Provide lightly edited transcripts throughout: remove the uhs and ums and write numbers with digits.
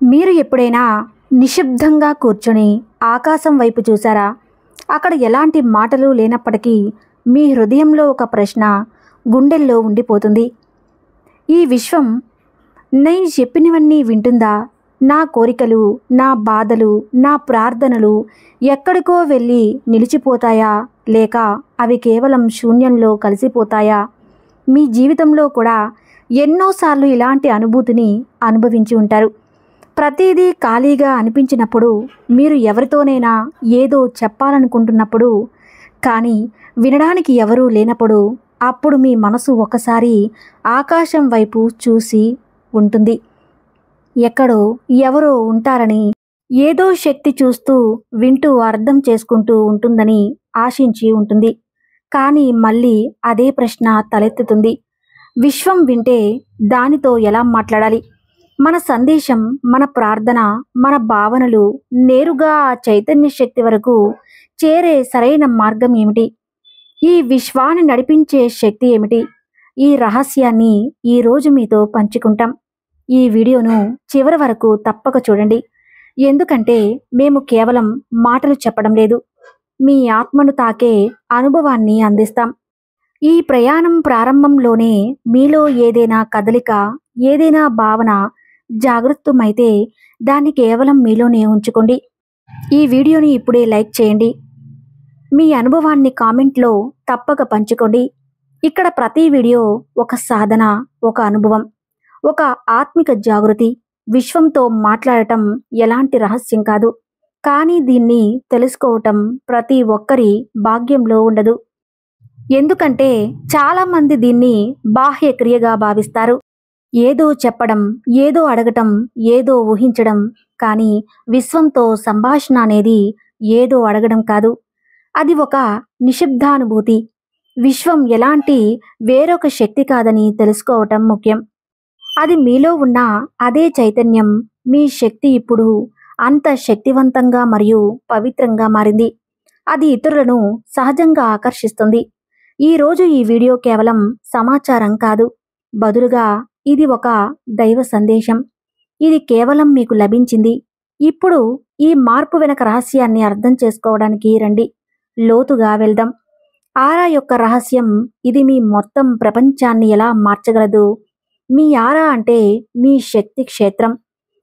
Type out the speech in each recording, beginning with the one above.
మీరు ఎప్పుడైనా నిశ్శబ్దంగా కూర్చొని ఆకాశం వైపు చూసారా? అక్కడ ఎలాంటి మాటలు లేనప్పటికీ మీ హృదయంలో ఒక ప్రశ్న గుండెల్లో ఉండిపోతుంది. ఈ విశ్వం నేను చెప్పినవన్నీ వింటుందా? నా కోరికలు, నా బాధలు, నా ప్రార్థనలు ఎక్కడికో వెళ్ళి నిలిచిపోతాయా? లేక అవి కేవలం శూన్యంలో కలిసిపోతాయా? మీ జీవితంలో కూడా ఎన్నోసార్లు ఇలాంటి అనుభూతిని అనుభవించి ఉంటారు. ప్రతిదీ ఖాళీగా అనిపించినప్పుడు, మీరు ఎవరితోనైనా ఏదో చెప్పాలనుకుంటున్నప్పుడు, కానీ వినడానికి ఎవరూ లేనప్పుడు, అప్పుడు మీ మనసు ఒకసారి ఆకాశం వైపు చూసి ఉంటుంది. ఎక్కడో ఎవరో ఉంటారని, ఏదో శక్తి చూస్తూ, వింటూ అర్థం చేసుకుంటూ ఉంటుందని ఆశించి ఉంటుంది. కానీ మళ్ళీ అదే ప్రశ్న తలెత్తుతుంది. విశ్వం వింటే దానితో ఎలా మాట్లాడాలి? మన సందేశం, మన ప్రార్థన, మన భావనలు నేరుగా ఆ చైతన్య శక్తి వరకు చేరే సరైన మార్గం ఏమిటి? ఈ విశ్వాన్ని నడిపించే శక్తి ఏమిటి? ఈ రహస్యాన్ని ఈరోజు మీతో పంచుకుంటాం. ఈ వీడియోను చివరి వరకు తప్పక చూడండి. ఎందుకంటే మేము కేవలం మాటలు చెప్పడం లేదు, మీ ఆత్మను తాకే అనుభవాన్ని అందిస్తాం. ఈ ప్రయాణం ప్రారంభంలోనే మీలో ఏదైనా కదలిక, ఏదైనా భావన జాగృతమైతే దాన్ని కేవలం మీలోనే ఉంచుకోండి. ఈ వీడియోని ఇప్పుడే లైక్ చేయండి. మీ అనుభవాన్ని కామెంట్లో తప్పక పంచుకోండి. ఇక్కడ ప్రతి వీడియో ఒక సాధన, ఒక అనుభవం, ఒక ఆత్మిక జాగృతి. విశ్వంతో మాట్లాడటం ఎలాంటి రహస్యం కాదు, కానీ దీన్ని తెలుసుకోవటం ప్రతి ఒక్కరి భాగ్యంలో ఉండదు. ఎందుకంటే చాలామంది దీన్ని బాహ్య క్రియగా భావిస్తారు. ఏదో చెప్పడం, ఏదో అడగటం, ఏదో ఊహించడం. కానీ విశ్వంతో సంభాషణ అనేది ఏదో అడగడం కాదు, అది ఒక నిశ్శబ్దానుభూతి. విశ్వం ఎలాంటి వేరొక శక్తి కాదని తెలుసుకోవటం ముఖ్యం. అది మీలో ఉన్న అదే చైతన్యం. మీ శక్తి ఇప్పుడు అంత శక్తివంతంగా మరియు పవిత్రంగా మారింది. అది ఇతరులను సహజంగా ఆకర్షిస్తుంది. ఈరోజు ఈ వీడియో కేవలం సమాచారం కాదు, బదులుగా ఇది ఒక దైవ సందేశం. ఇది కేవలం మీకు లభించింది. ఇప్పుడు ఈ మార్పు వెనక రహస్యాన్ని అర్థం చేసుకోవడానికి రండి. లోతుగా వెళ్దాం. ఆరా యొక్క రహస్యం ఇది. మీ మొత్తం ప్రపంచాన్ని ఎలా మార్చగలదు? మీ ఆరా అంటే మీ శక్తి క్షేత్రం.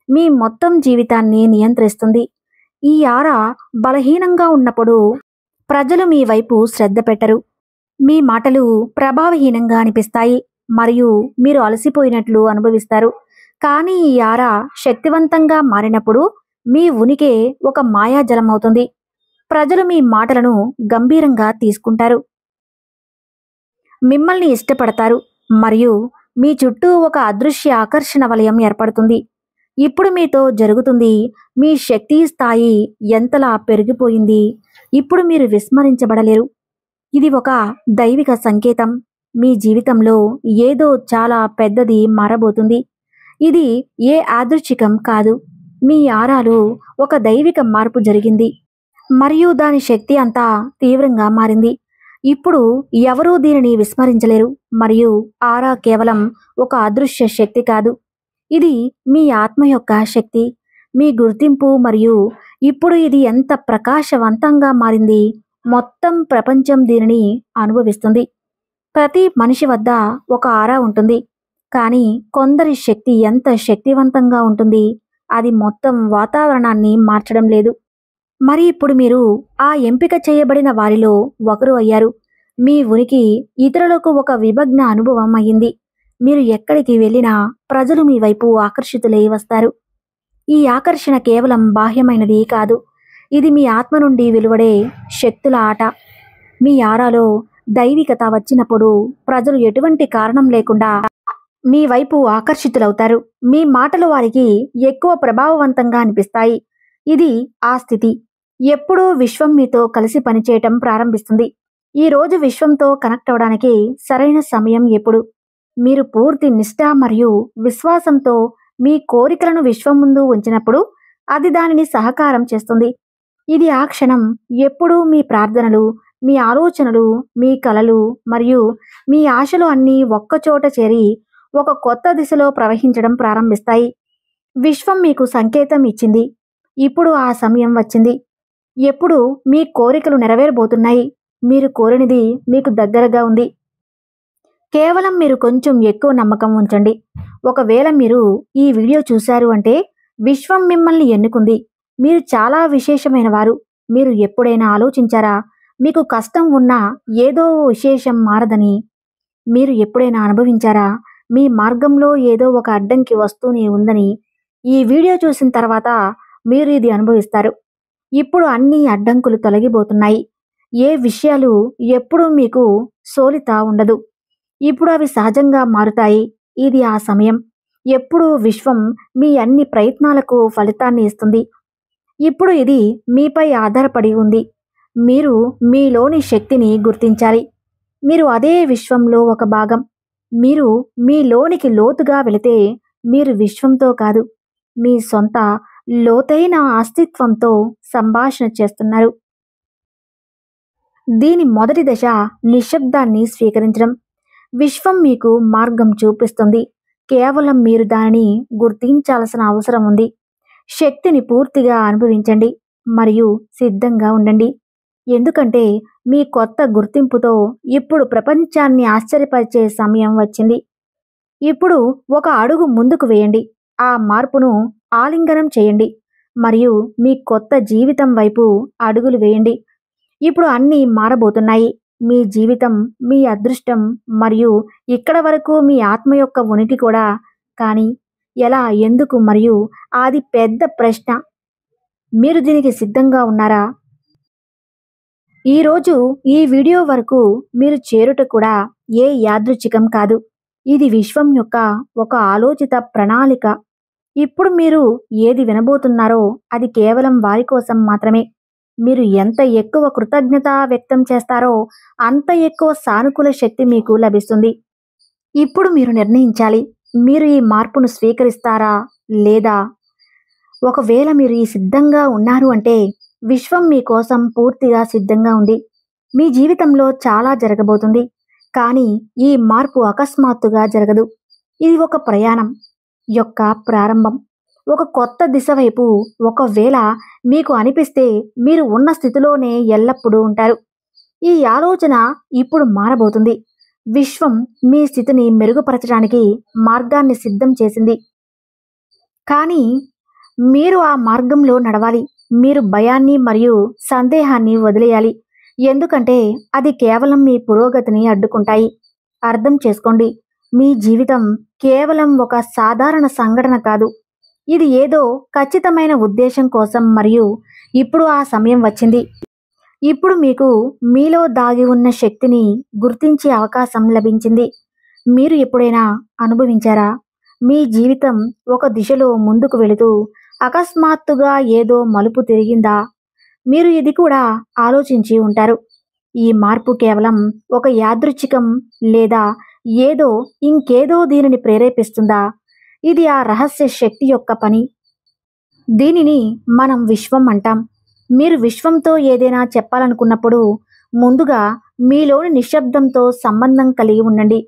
మీ మొత్తం జీవితాన్ని నియంత్రిస్తుంది. ఈ ఆరా బలహీనంగా ఉన్నప్పుడు ప్రజలు మీ వైపు శ్రద్ధ పెట్టరు. మీ మాటలు ప్రభావహీనంగా అనిపిస్తాయి మరియు మీరు అలసిపోయినట్లు అనుభవిస్తారు. కానీ ఈ ఆరా శక్తివంతంగా మారినప్పుడు మీ ఉనికి ఒక మాయాజలం అవుతుంది. ప్రజలు మీ మాటలను గంభీరంగా తీసుకుంటారు, మిమ్మల్ని ఇష్టపడతారు మరియు మీ చుట్టూ ఒక అదృశ్య ఆకర్షణ వలయం ఏర్పడుతుంది. ఇప్పుడు మీతో జరుగుతుంది. మీ శక్తి స్థాయి ఎంతలా పెరిగిపోయింది. ఇప్పుడు మీరు విస్మరించబడలేరు. ఇది ఒక దైవిక సంకేతం. మీ జీవితంలో ఏదో చాలా పెద్దది మారబోతుంది. ఇది ఏ యాదృచ్ఛికం కాదు. మీ ఆరాలో ఒక దైవిక మార్పు జరిగింది మరియు దాని శక్తి అంతా తీవ్రంగా మారింది. ఇప్పుడు ఎవరూ దీనిని విస్మరించలేరు. మరియు ఆరా కేవలం ఒక అదృశ్య శక్తి కాదు, ఇది మీ ఆత్మ యొక్క శక్తి, మీ గుర్తింపు. మరియు ఇప్పుడు ఇది ఎంత ప్రకాశవంతంగా మారింది. మొత్తం ప్రపంచం దీనిని అనుభవిస్తుంది. ప్రతి మనిషి వద్ద ఒక ఆరా ఉంటుంది, కానీ కొందరి శక్తి ఎంత శక్తివంతంగా ఉంటుంది, అది మొత్తం వాతావరణాన్ని మార్చడం లేదు. మరి ఇప్పుడు మీరు ఆ ఎంపిక చేయబడిన వారిలో ఒకరు అయ్యారు. మీ ఉనికి ఇతరులకు ఒక విభజ్ఞ అనుభవం అయ్యింది. మీరు ఎక్కడికి వెళ్ళినా ప్రజలు మీ వైపు ఆకర్షితులై వస్తారు. ఈ ఆకర్షణ కేవలం బాహ్యమైనది కాదు, ఇది మీ ఆత్మ నుండి వెలువడే శక్తుల ఆట. మీ ఆరాలో దైవికత వచ్చినప్పుడు ప్రజలు ఎటువంటి కారణం లేకుండా మీ వైపు ఆకర్షితులవుతారు. మీ మాటలు వారికి ఎక్కువ ప్రభావవంతంగా అనిపిస్తాయి. ఇది ఆ స్థితి. ఎప్పుడూ విశ్వం మీతో కలిసి పనిచేయటం ప్రారంభిస్తుంది. ఈ రోజు విశ్వంతో కనెక్ట్ అవ్వడానికి సరైన సమయం ఎప్పుడు? మీరు పూర్తి నిష్ఠ మరియు విశ్వాసంతో మీ కోరికలను విశ్వం ముందు ఉంచినప్పుడు అది దానిని సహకారం చేస్తుంది. ఇది ఆ క్షణం. ఎప్పుడూ మీ ప్రార్థనలు, మీ ఆలోచనలు, మీ కలలు మరియు మీ ఆశలు అన్నీ ఒక్కచోట చేరి ఒక కొత్త దిశలో ప్రవహించడం ప్రారంభిస్తాయి. విశ్వం మీకు సంకేతం ఇచ్చింది. ఇప్పుడు ఆ సమయం వచ్చింది. ఎప్పుడు మీ కోరికలు నెరవేరబోతున్నాయి. మీరు కోరినది మీకు దగ్గరగా ఉంది. కేవలం మీరు కొంచెం ఎక్కువ నమ్మకం ఉంచండి. ఒకవేళ మీరు ఈ వీడియో చూశారు అంటే విశ్వం మిమ్మల్ని ఎన్నుకుంది. మీరు చాలా విశేషమైన వారు. మీరు ఎప్పుడైనా ఆలోచించారా? మీకు కష్టం ఉన్నా ఏదో విశేషం మారదని మీరు ఎప్పుడైనా అనుభవించారా? మీ మార్గంలో ఏదో ఒక అడ్డంకి వస్తూనే ఉందని ఈ వీడియో చూసిన తర్వాత మీరు ఇది అనుభవిస్తారు. ఇప్పుడు అన్ని అడ్డంకులు తొలగిపోతున్నాయి. ఏ విషయాలు ఎప్పుడూ మీకు సోలిత ఉండదు. ఇప్పుడు అవి సహజంగా మారుతాయి. ఇది ఆ సమయం. ఎప్పుడు విశ్వం మీ అన్ని ప్రయత్నాలకు ఫలితాన్ని ఇస్తుంది. ఇప్పుడు ఇది మీపై ఆధారపడి ఉంది. మీరు మీలోని శక్తిని గుర్తించాలి. మీరు అదే విశ్వంలో ఒక భాగం. మీరు మీలోనికి లోతుగా వెళితే మీరు విశ్వంతో కాదు, మీ సొంత లోతైన అస్తిత్వంతో సంభాషణ చేస్తున్నారు. దీని మొదటి దశ నిశ్శబ్దాన్ని స్వీకరించడం. విశ్వం మీకు మార్గం చూపిస్తుంది. కేవలం మీరు దానిని గుర్తించాల్సిన అవసరం ఉంది. శక్తిని పూర్తిగా అనుభవించండి మరియు సిద్ధంగా ఉండండి. ఎందుకంటే మీ కొత్త గుర్తింపుతో ఇప్పుడు ప్రపంచాన్ని ఆశ్చర్యపరిచే సమయం వచ్చింది. ఇప్పుడు ఒక అడుగు ముందుకు వేయండి. ఆ మార్పును ఆలింగనం చేయండి మరియు మీ కొత్త జీవితం వైపు అడుగులు వేయండి. ఇప్పుడు అన్నీ మారబోతున్నాయి. మీ జీవితం, మీ అదృష్టం మరియు ఇక్కడ వరకు మీ ఆత్మ యొక్క ఉనికి కూడా. కానీ ఎలా, ఎందుకు మరియు అది పెద్ద ప్రశ్న. మీరు దీనికి సిద్ధంగా ఉన్నారా? ఈరోజు ఈ వీడియో వరకు మీరు చేరుట కూడా ఏ యాదృచ్ఛికం కాదు. ఇది విశ్వం యొక్క ఒక ఆలోచిత ప్రణాళిక. ఇప్పుడు మీరు ఏది వినబోతున్నారో అది కేవలం వారి కోసం మాత్రమే. మీరు ఎంత ఎక్కువ కృతజ్ఞత వ్యక్తం చేస్తారో అంత ఎక్కువ సానుకూల శక్తి మీకు లభిస్తుంది. ఇప్పుడు మీరు నిర్ణయించాలి. మీరు ఈ మార్పును స్వీకరిస్తారా లేదా? ఒకవేళ మీరు ఈ సిద్ధంగా ఉన్నారు అంటే విశ్వం మీకోసం పూర్తిగా సిద్ధంగా ఉంది. మీ జీవితంలో చాలా జరగబోతుంది. కానీ ఈ మార్పు అకస్మాత్తుగా జరగదు. ఇది ఒక ప్రయాణం యొక్క ప్రారంభం. ఒక కొత్త దిశ వైపు. ఒకవేళ మీకు అనిపిస్తే మీరు ఉన్న స్థితిలోనే ఎల్లప్పుడూ ఉంటారు. ఈ ఆలోచన ఇప్పుడు మారబోతుంది. విశ్వం మీ స్థితిని మెరుగుపరచడానికి మార్గాన్ని సిద్ధం చేసింది. కానీ మీరు ఆ మార్గంలో నడవాలి. మీరు భయాన్ని మరియు సందేహాన్ని వదిలేయాలి. ఎందుకంటే అది కేవలం మీ పురోగతిని అడ్డుకుంటాయి. అర్థం చేసుకోండి, మీ జీవితం కేవలం ఒక సాధారణ సంఘటన కాదు. ఇది ఏదో ఖచ్చితమైన ఉద్దేశం కోసం మరియు ఇప్పుడు ఆ సమయం వచ్చింది. ఇప్పుడు మీకు మీలో దాగి ఉన్న శక్తిని గుర్తించే అవకాశం లభించింది. మీరు ఎప్పుడైనా అనుభవించారా? మీ జీవితం ఒక దిశలో ముందుకు వెళుతూ అకస్మాత్తుగా ఏదో మలుపు తిరిగిందా? మీరు ఇది కూడా ఆలోచించి ఉంటారు. ఈ మార్పు కేవలం ఒక యాదృచ్ఛికం లేదా ఏదో ఇంకేదో దీనిని ప్రేరేపిస్తుందా? ఇది ఆ రహస్య శక్తి యొక్క పని. దీనిని మనం విశ్వం అంటాం. మీరు విశ్వంతో ఏదైనా చెప్పాలనుకున్నప్పుడు ముందుగా మీలోని నిశ్శబ్దంతో సంబంధం కలిగి ఉండండి.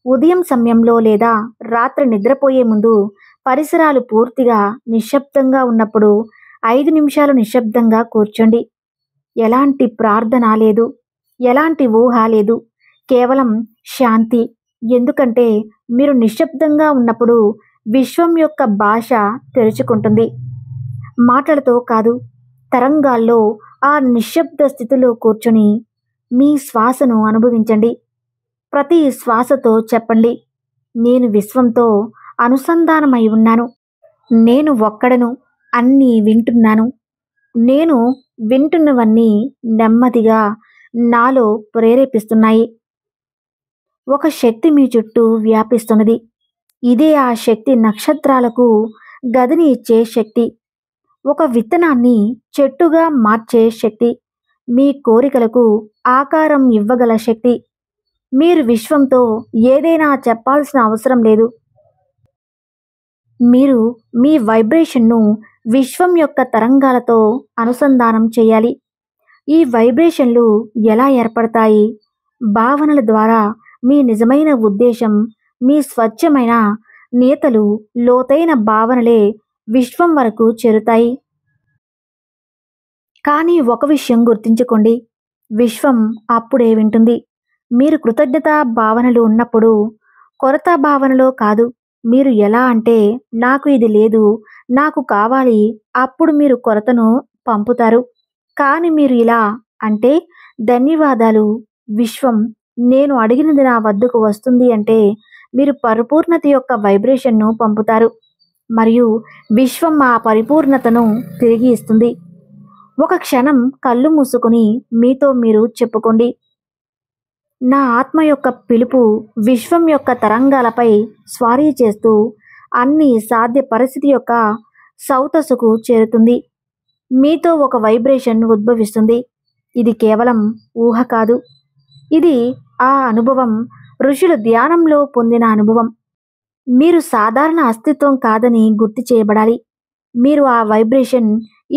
ఉదయం సమయంలో లేదా రాత్రి నిద్రపోయే ముందు పరిసరాలు పూర్తిగా నిశ్శబ్దంగా ఉన్నప్పుడు 5 నిమిషాలు నిశ్శబ్దంగా కూర్చోండి. ఎలాంటి ప్రార్థన లేదు, ఎలాంటి ఊహ లేదు, కేవలం శాంతి. ఎందుకంటే మీరు నిశ్శబ్దంగా ఉన్నప్పుడు విశ్వం యొక్క భాష తెరుచుకుంటుంది. మాటలతో కాదు, తరంగాల్లో. ఆ నిశ్శబ్ద స్థితిలో కూర్చొని మీ శ్వాసను అనుభవించండి. ప్రతి శ్వాసతో చెప్పండి, నేను విశ్వంతో అనుసంధానమై ఉన్నాను. నేను ఒక్కడను, అన్నీ వింటున్నాను. నేను వింటున్నవన్నీ నెమ్మదిగా నాలో ప్రేరేపిస్తున్నాయి. ఒక శక్తి మీ చుట్టూ వ్యాపిస్తున్నది. ఇదే ఆ శక్తి నక్షత్రాలకు గదిని ఇచ్చే శక్తి. ఒక విత్తనాన్ని చెట్టుగా మార్చే శక్తి. మీ కోరికలకు ఆకారం ఇవ్వగల శక్తి. మీరు విశ్వంతో ఏదైనా చెప్పాల్సిన అవసరం లేదు. మీరు మీ వైబ్రేషన్ను విశ్వం యొక్క తరంగాలతో అనుసంధానం చేయాలి. ఈ వైబ్రేషన్లు ఎలా ఏర్పడతాయి? భావనల ద్వారా. మీ నిజమైన ఉద్దేశం, మీ స్వచ్ఛమైన నేతలు, లోతైన భావనలే విశ్వం వరకు చేరుతాయి. కానీ ఒక విషయం గుర్తుంచుకోండి, విశ్వం అప్పుడే వింటుంది. మీరు కృతజ్ఞత భావనలు ఉన్నప్పుడు, కొరత భావనలో కాదు. మీరు ఎలా అంటే, నాకు ఇది లేదు, నాకు కావాలి, అప్పుడు మీరు కొరతను పంపుతారు. కానీ మీరు ఇలా అంటే, ధన్యవాదాలు విశ్వం, నేను అడిగినది నా వద్దకు వస్తుంది అంటే, మీరు పరిపూర్ణత యొక్క వైబ్రేషన్ను పంపుతారు. మరియు విశ్వం ఆ పరిపూర్ణతను తిరిగి ఇస్తుంది. ఒక క్షణం కళ్ళు మూసుకుని మీతో మీరు చెప్పుకోండి, నా ఆత్మ యొక్క పిలుపు విశ్వం యొక్క తరంగాలపై స్వారీ చేస్తూ అన్ని సాధ్య పరిస్థితి యొక్క సౌతసుకు చేరుతుంది. మీతో ఒక వైబ్రేషన్ ఉద్భవిస్తుంది. ఇది కేవలం ఊహ కాదు, ఇది ఆ అనుభవం, ఋషులు ధ్యానంలో పొందిన అనుభవం. మీరు సాధారణ అస్తిత్వం కాదని గుర్తు చేయబడాలి. మీరు ఆ వైబ్రేషన్,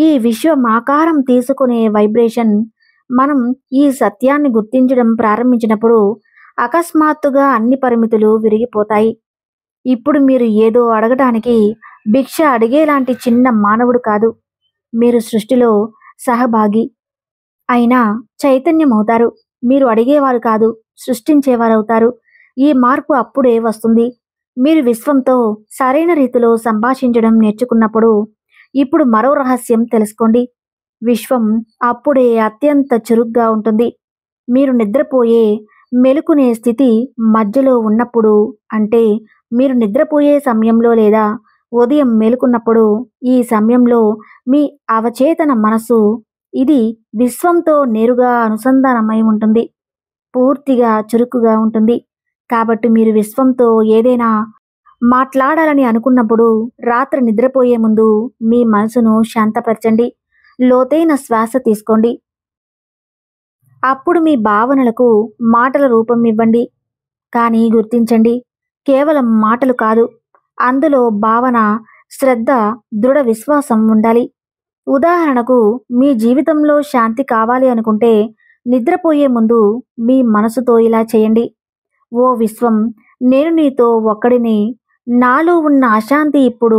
ఈ విశ్వం ఆకారం తీసుకునే వైబ్రేషన్. మనం ఈ సత్యాన్ని గుర్తించడం ప్రారంభించినప్పుడు అకస్మాత్తుగా అన్ని పరిమితులు విరిగిపోతాయి. ఇప్పుడు మీరు ఏదో అడగడానికి భిక్ష అడిగేలాంటి చిన్న మానవుడు కాదు. మీరు సృష్టిలో సహభాగి అయిన చైతన్యం అవుతారు. మీరు అడిగేవారు కాదు, సృష్టించేవారవుతారు. ఈ మార్పు అప్పుడే వస్తుంది. మీరు విశ్వంతో సరైన రీతిలో సంభాషించడం నేర్చుకున్నప్పుడు. ఇప్పుడు మరో రహస్యం తెలుసుకోండి, విశ్వం అప్పుడే అత్యంత చురుగ్గా ఉంటుంది. మీరు నిద్రపోయే మెలుకునే స్థితి మధ్యలో ఉన్నప్పుడు, అంటే మీరు నిద్రపోయే సమయంలో లేదా ఉదయం మేలుకున్నప్పుడు, ఈ సమయంలో మీ అవచేతన మనసు ఇది విశ్వంతో నేరుగా అనుసంధానమై ఉంటుంది, పూర్తిగా చురుకుగా ఉంటుంది. కాబట్టి మీరు విశ్వంతో ఏదైనా మాట్లాడాలని అనుకున్నప్పుడు రాత్రి నిద్రపోయే ముందు మీ మనసును శాంతపరచండి. లోతైన శ్వాస తీసుకోండి. అప్పుడు మీ భావనలకు మాటల రూపం ఇవ్వండి. కానీ గుర్తించండి, కేవలం మాటలు కాదు, అందులో భావన, శ్రద్ధ, దృఢ విశ్వాసం ఉండాలి. ఉదాహరణకు, మీ జీవితంలో శాంతి కావాలి అనుకుంటే నిద్రపోయే ముందు మీ మనసుతో ఇలా చేయండి, ఓ విశ్వం, నేను నీతో ఒక్కడిని. నాలో ఉన్న అశాంతి ఇప్పుడు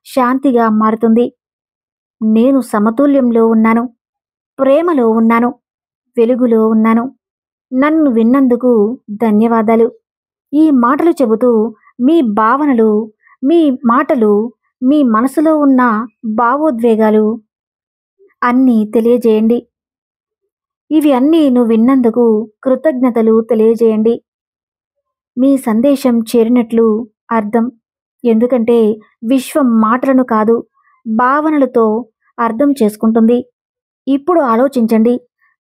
శాంతిగా మారుతుంది. నేను సమతుల్యంలో ఉన్నాను, ప్రేమలో ఉన్నాను, వెలుగులో ఉన్నాను. నన్ను విన్నందుకు ధన్యవాదాలు. ఈ మాటలు చెబుతూ మీ భావనలు, మీ మాటలు, మీ మనసులో ఉన్న భావోద్వేగాలు అన్నీ తెలియజేయండి. ఇవి అన్నీ నువ్వు విన్నందుకు కృతజ్ఞతలు తెలియజేయండి. మీ సందేశం చేరినట్లు అర్థం. ఎందుకంటే విశ్వం మాటలను కాదు, భావనలతో అర్థం చేసుకుంటుంది. ఇప్పుడు ఆలోచించండి,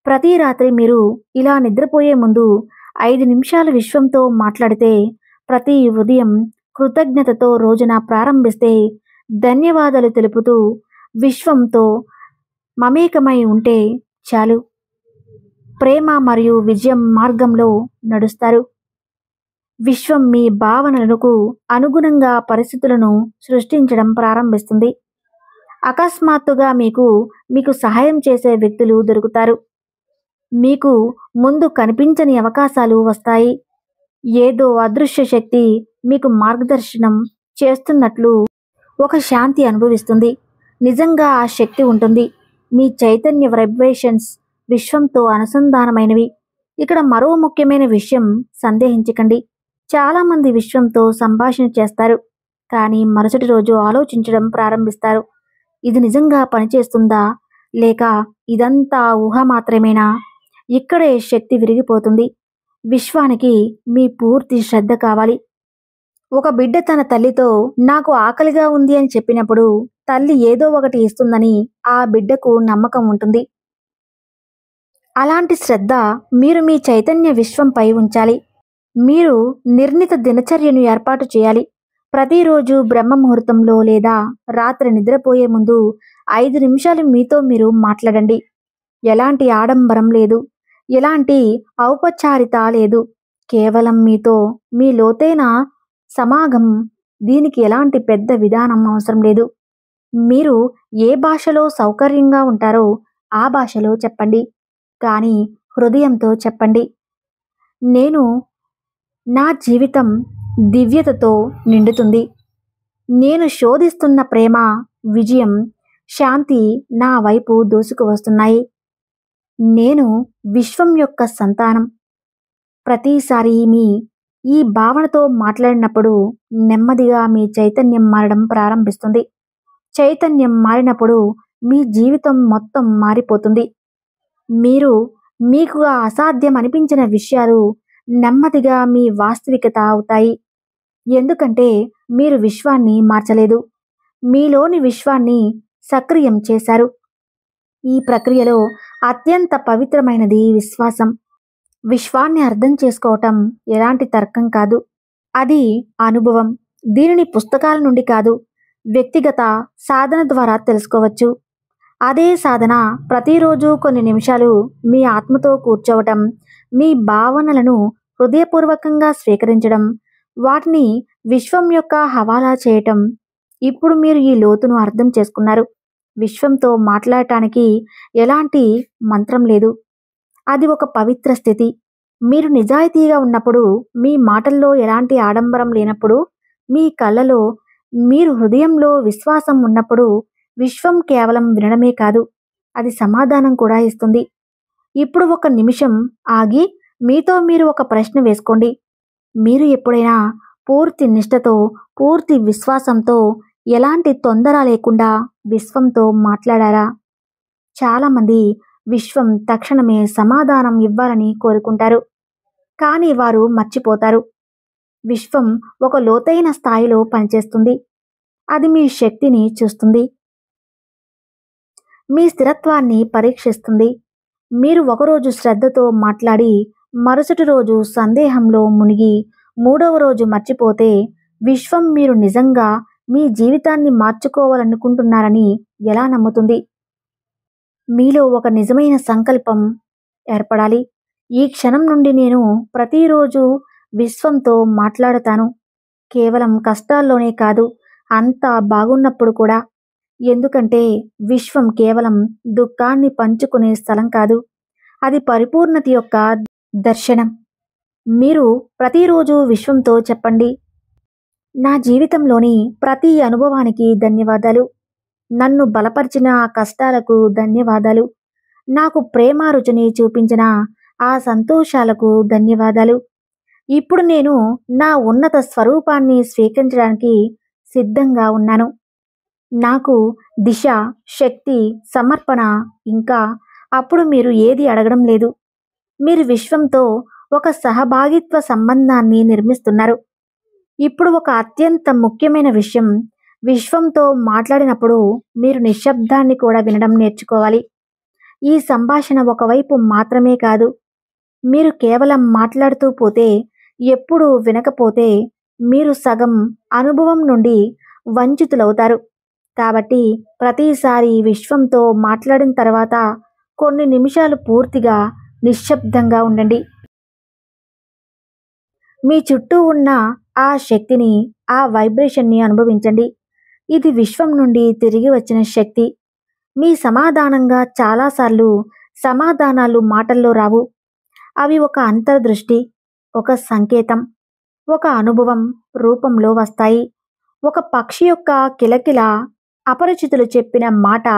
ప్రతి రాత్రి మీరు ఇలా నిద్రపోయే ముందు 5 నిమిషాలు విశ్వంతో మాట్లాడితే, ప్రతి ఉదయం కృతజ్ఞతతో రోజున ప్రారంభిస్తే, ధన్యవాదాలు తెలుపుతూ విశ్వంతో మమేకమై ఉంటే చాలు. ప్రేమ మరియు విజయం మార్గంలో నడుస్తారు. విశ్వం మీ భావనలకు అనుగుణంగా పరిస్థితులను సృష్టించడం ప్రారంభిస్తుంది. అకస్మాత్తుగా మీకు సహాయం చేసే వ్యక్తులు దొరుకుతారు. మీకు ముందు కనిపించని అవకాశాలు వస్తాయి. ఏదో అదృశ్య శక్తి మీకు మార్గదర్శనం చేస్తున్నట్లు ఒక శాంతి అనుభవిస్తుంది. నిజంగా ఆ శక్తి ఉంటుంది. మీ చైతన్య వైబ్రేషన్స్ విశ్వంతో అనుసంధానమైనవి. ఇక్కడ మరో ముఖ్యమైన విషయం, సందేహించకండి. చాలామంది విశ్వంతో సంభాషణ చేస్తారు, కానీ మరుసటి రోజు ఆలోచించడం ప్రారంభిస్తారు, ఇది నిజంగా పనిచేస్తుందా, లేక ఇదంతా ఊహ మాత్రమేనా? ఇక్కడే శక్తి విరిగిపోతుంది. విశ్వానికి మీ పూర్తి శ్రద్ధ కావాలి. ఒక బిడ్డ తన తల్లితో నాకు ఆకలిగా ఉంది అని చెప్పినప్పుడు తల్లి ఏదో ఒకటి ఇస్తుందని ఆ బిడ్డకు నమ్మకం ఉంటుంది. అలాంటి శ్రద్ధ మీరు మీ చైతన్య విశ్వంపై ఉంచాలి. మీరు నిర్ణీత దినచర్యను ఏర్పాటు చేయాలి. ప్రతిరోజు బ్రహ్మ ముహూర్తంలో లేదా రాత్రి నిద్రపోయే ముందు 5 నిమిషాలు మీతో మీరు మాట్లాడండి. ఎలాంటి ఆడంబరం లేదు, ఎలాంటి ఔపచారిత లేదు, కేవలం మీతో మీ లోతైన సమాగమం. దీనికి ఎలాంటి పెద్ద విధానం అవసరం లేదు. మీరు ఏ భాషలో సౌకర్యంగా ఉంటారో ఆ భాషలో చెప్పండి, కానీ హృదయంతో చెప్పండి. నా జీవితం దివ్యతతో నిండుతుంది. నేను శోధిస్తున్న ప్రేమ విజయం, శాంతి నా వైపు దూసుకు వస్తున్నాయి. నేను విశ్వం యొక్క సంతానం. ప్రతిసారి ఈ భావనతో మాట్లాడినప్పుడు నెమ్మదిగా మీ చైతన్యం మారడం ప్రారంభిస్తుంది. చైతన్యం మారినప్పుడు మీ జీవితం మొత్తం మారిపోతుంది. మీకు అసాధ్యం అనిపించిన విషయాలు నెమ్మదిగా మీ వాస్తవికత అవుతాయి. ఎందుకంటే మీరు విశ్వాన్ని మార్చలేదు, మీలోని విశ్వాన్ని సక్రియం చేశారు. ఈ ప్రక్రియలో అత్యంత పవిత్రమైనది విశ్వాసం. విశ్వాన్ని అర్థం చేసుకోవటం ఎలాంటి తర్కం కాదు, అది అనుభవం. దీనిని పుస్తకాల నుండి కాదు, వ్యక్తిగత సాధన ద్వారా తెలుసుకోవచ్చు. అదే సాధన ప్రతిరోజు కొన్ని నిమిషాలు మీ ఆత్మతో కూర్చోవటం, మీ భావనలను హృదయపూర్వకంగా స్వీకరించడం, వాటిని విశ్వం యొక్క హవాలా చేయటం. ఇప్పుడు మీరు ఈ లోతును అర్థం చేసుకున్నారు. విశ్వంతో మాట్లాడటానికి ఎలాంటి మంత్రం లేదు, అది ఒక పవిత్ర స్థితి. మీరు నిజాయితీగా ఉన్నప్పుడు, మీ మాటల్లో ఎలాంటి ఆడంబరం లేనప్పుడు, మీ కళ్ళలో, మీరు హృదయంలో విశ్వాసం ఉన్నప్పుడు విశ్వం కేవలం వినడమే కాదు, అది సమాధానం కూడా ఇస్తుంది. ఇప్పుడు ఒక నిమిషం ఆగి మీతో మీరు ఒక ప్రశ్న వేసుకోండి. మీరు ఎప్పుడైనా పూర్తి నిష్ఠతో, పూర్తి విశ్వాసంతో, ఎలాంటి తొందర లేకుండా విశ్వంతో మాట్లాడారా? చాలామంది విశ్వం తక్షణమే సమాధానం ఇవ్వాలని కోరుకుంటారు, కానీ వారు మర్చిపోతారు. విశ్వం ఒక లోతైన స్థాయిలో పనిచేస్తుంది. అది మీ శక్తిని చూస్తుంది, మీ స్థిరత్వాన్ని పరీక్షిస్తుంది. మీరు ఒకరోజు శ్రద్ధతో మాట్లాడి మరుసటి రోజు సందేహంలో మునిగి మూడవ రోజు మర్చిపోతే విశ్వం మీరు నిజంగా మీ జీవితాన్ని మార్చుకోవాలనుకుంటున్నారని ఎలా నమ్ముతుంది? మీలో ఒక నిజమైన సంకల్పం ఏర్పడాలి. ఈ క్షణం నుండి నేను ప్రతిరోజు విశ్వంతో మాట్లాడతాను, కేవలం కష్టాల్లోనే కాదు, అంతా బాగున్నప్పుడు కూడా. ఎందుకంటే విశ్వం కేవలం దుఃఖాన్ని పంచుకునే స్థలం కాదు, అది పరిపూర్ణత యొక్క దర్శనం. మీరు ప్రతిరోజు విశ్వంతో చెప్పండి, నా జీవితంలోని ప్రతి అనుభవానికి ధన్యవాదాలు, నన్ను బలపరిచిన ఆ కష్టాలకు ధన్యవాదాలు, నాకు ప్రేమ రుచిని చూపించిన ఆ సంతోషాలకు ధన్యవాదాలు. ఇప్పుడు నేను నా ఉన్నత స్వరూపాన్ని స్వీకరించడానికి సిద్ధంగా ఉన్నాను. నాకు దిశ, శక్తి, సమర్పణ. ఇంకా అప్పుడు మీరు ఏది అడగడం లేదు, మీరు విశ్వంతో ఒక సహభాగిత్వ సంబంధాన్ని నిర్మిస్తున్నారు. ఇప్పుడు ఒక అత్యంత ముఖ్యమైన విషయం, విశ్వంతో మాట్లాడినప్పుడు మీరు నిశ్శబ్దాన్ని కూడా వినడం నేర్చుకోవాలి. ఈ సంభాషణ ఒకవైపు మాత్రమే కాదు. మీరు కేవలం మాట్లాడుతూ పోతే, ఎప్పుడూ వినకపోతే మీరు సగం అనుభవం నుండి వంచితులవుతారు. కాబట్టి ప్రతిసారి విశ్వంతో మాట్లాడిన తర్వాత కొన్ని నిమిషాలు పూర్తిగా నిశ్శబ్దంగా ఉండండి. మీ చుట్టూ ఉన్న ఆ శక్తిని, ఆ వైబ్రేషన్ని అనుభవించండి. ఇది విశ్వం నుండి తిరిగి వచ్చిన శక్తి. మీ సమాధానంగా చాలాసార్లు సమాధానాలు మాటల్లో రావు, అవి ఒక అంతర్దృష్టి, ఒక సంకేతం, ఒక అనుభవం రూపంలో వస్తాయి. ఒక పక్షి యొక్క కిలకిల, అపరిచితులు చెప్పిన మాట,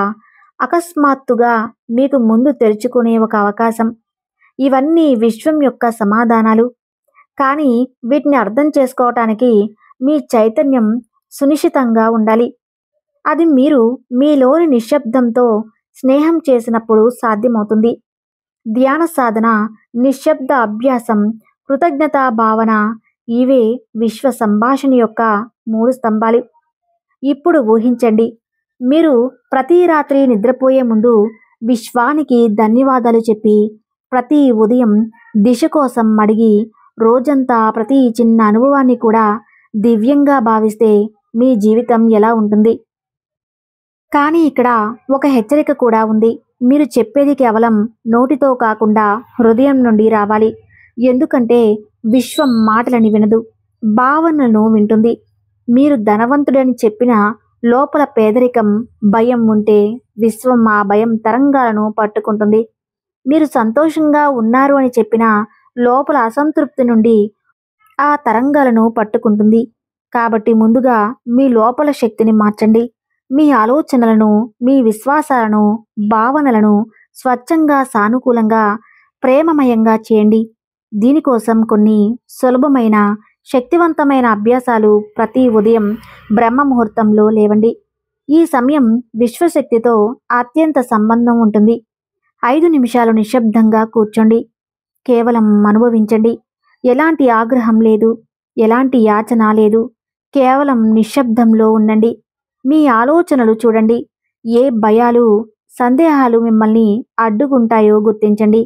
అకస్మాత్తుగా మీకు ముందు తెరుచుకునే ఒక అవకాశం. ఇవన్నీ విశ్వం యొక్క సమాధానాలు. కానీ వీటిని అర్థం చేసుకోవటానికి మీ చైతన్యం సునిశ్చితంగా ఉండాలి. అది మీరు మీలోని నిశ్శబ్దంతో స్నేహం చేసినప్పుడు సాధ్యమవుతుంది. ధ్యాన సాధన, నిశ్శబ్ద అభ్యాసం, కృతజ్ఞతా భావన, ఇవే విశ్వ సంభాషణ యొక్క 3 స్తంభాలు. ఇప్పుడు ఊహించండి, మీరు ప్రతి రాత్రి నిద్రపోయే ముందు విశ్వానికి ధన్యవాదాలు చెప్పి, ప్రతి ఉదయం దిశ కోసం అడిగి, రోజంతా ప్రతి చిన్న అనుభవాన్ని కూడా దివ్యంగా భావిస్తే మీ జీవితం ఎలా ఉంటుంది? కానీ ఇక్కడ ఒక హెచ్చరిక కూడా ఉంది. మీరు చెప్పేది కేవలం నోటితో కాకుండా హృదయం నుండి రావాలి. ఎందుకంటే విశ్వం మాటలని వినదు, భావనలను వింటుంది. మీరు ధనవంతుడని చెప్పినా లోపల పేదరికం, భయం ఉంటే విశ్వం ఆ భయం తరంగాలను పట్టుకుంటుంది. మీరు సంతోషంగా ఉన్నారు అని చెప్పినా లోపల అసంతృప్తి నుండి ఆ తరంగాలను పట్టుకుంటుంది. కాబట్టి ముందుగా మీ లోపల శక్తిని మార్చండి. మీ ఆలోచనలను, మీ విశ్వాసాలను, భావనలను స్వచ్ఛంగా, సానుకూలంగా, ప్రేమమయంగా చేయండి. దీనికోసం కొన్ని సులభమైన, శక్తివంతమైన అభ్యాసాలు ప్రతి ఉదయం బ్రహ్మ ముహూర్తంలో లేవండి. ఈ సమయం విశ్వశక్తితో అత్యంత సంబంధం ఉంటుంది. 5 నిమిషాలు నిశ్శబ్దంగా కూర్చోండి. కేవలం అనుభవించండి. ఎలాంటి ఆగ్రహం లేదు, ఎలాంటి యాచన లేదు. కేవలం నిశ్శబ్దంలో ఉండండి. మీ ఆలోచనలు చూడండి. ఏ భయాలు, సందేహాలు మిమ్మల్ని అడ్డుకుంటాయో గుర్తించండి.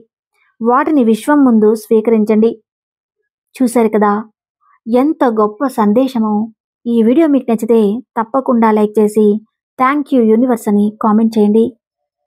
వాటిని విశ్వం ముందు స్వీకరించండి. చూశారు కదా, ఎంత గొప్ప సందేశమో! ఈ వీడియో మీకు నచ్చితే తప్పకుండా లైక్ చేసి థ్యాంక్ యూ యూనివర్స్ అని కామెంట్ చేయండి.